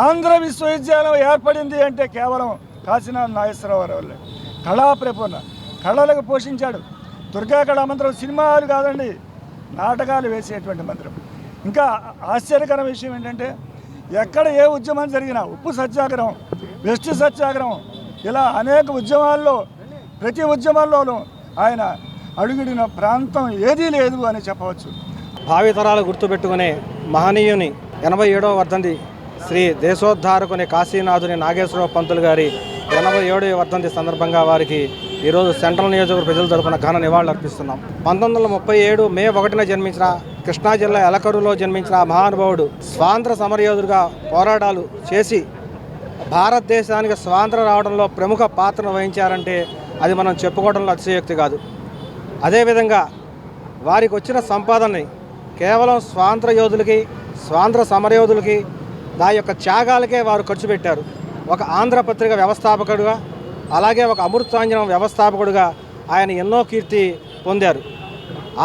ఆంధ్ర విశ్వవిద్యాలయం ఏర్పడింది అంటే కేవలం కాశీనాథ నాగేశ్వరరావు వల్లే. కళాప్రపూర్ణ, కళలకు పోషించాడు. దుర్గా కళా మంత్రం సినిమాలు కాదండి, నాటకాలు వేసేటువంటి మంత్రం. ఇంకా ఆశ్చర్యకర విషయం ఏంటంటే, ఎక్కడ ఏ ఉద్యమం జరిగినా, ఉప్పు సత్యాగ్రహం, వెస్ట్ సత్యాగ్రహం, ఇలా అనేక ఉద్యమాల్లో, ప్రతి ఉద్యమాల్లోనూ ఆయన అడుగుడిన ప్రాంతం ఏదీ లేదు అని చెప్పవచ్చు. భావితరాలు గుర్తుపెట్టుకునే మహనీయుని 87వ వర్ధంతి శ్రీ దేశోద్ధారకుని కాశీనాథుని నాగేశ్వరరావు పంతులు గారి 87వ వర్ధంతి సందర్భంగా వారికి ఈరోజు సెంట్రల్ నియోజకవర్గ ప్రజల తరపున ఘన నివాళులు అర్పిస్తున్నాం. 1937 మే 1న జన్మించిన, కృష్ణా జిల్లా ఎలకరులో జన్మించిన మహానుభావుడు స్వాతంత్ర సమరయోధుడిగా పోరాటాలు చేసి భారతదేశానికి స్వాతంత్రం రావడంలో ప్రముఖ పాత్రను వహించారంటే అది మనం చెప్పుకోవడంలో అతిశయోక్తి కాదు. అదేవిధంగా వారికి వచ్చిన సంపాదనని కేవలం స్వాతంత్ర యోధులకి, స్వాతంత్ర సమరయోధులకి, దాని యొక్క త్యాగాలకే వారు ఖర్చు పెట్టారు. ఒక ఆంధ్రపత్రిక వ్యవస్థాపకుడుగా, అలాగే ఒక అమృతాంజనం వ్యవస్థాపకుడుగా ఆయన ఎన్నో కీర్తి పొందారు.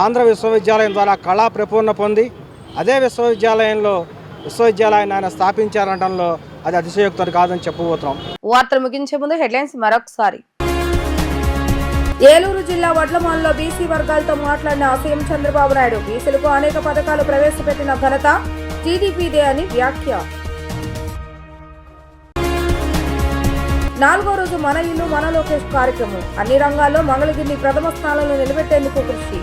ఆంధ్ర విశ్వవిద్యాలయం ద్వారా కళా ప్రపూర్ణ పొంది అదే విశ్వవిద్యాలయాన్ని ఆయన స్థాపించారనడంలో అది అతిశయోక్తి కాదని చెప్పబోతున్నాం. వార్తలు ముగించే ముందు హెడ్లైన్స్ మరొకసారి. ఏలూరు జిల్లా వడ్లమాల్లో బీసీ వర్గాలతో మాట్లాడిన సీఎం చంద్రబాబు నాయుడు, బీసీలకు అనేక పథకాలు ప్రవేశపెట్టిన ఘనత టీడీపీదే అని వ్యాఖ్య. 4వ రోజు మన ఇల్లు మన లోకేష్ కార్యక్రమం, అన్ని రంగాల్లో మంగళగిరిని ప్రథమ స్థానంలో నిలబెట్టేందుకు కృషి.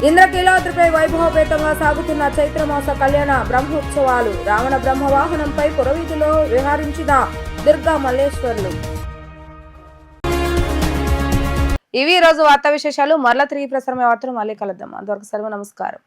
ఇంద్రకీలాద్రిపై వైభవపేతంగా సాగుతున్న చైత్రమాస కళ్యాణ బ్రహ్మోత్సవాలు, రావణ బ్రహ్మవాహనంపై పురవీధిలో విహరించిన దుర్గా మల్లేశ్వర్లు. ఇవి ఈ రోజు వార్తా విశేషాలు. మరలా తిరిగి ప్రసారమైన వార్తలు మళ్ళీ కలుద్దాం. అంతవరకు సెలవు, నమస్కారం.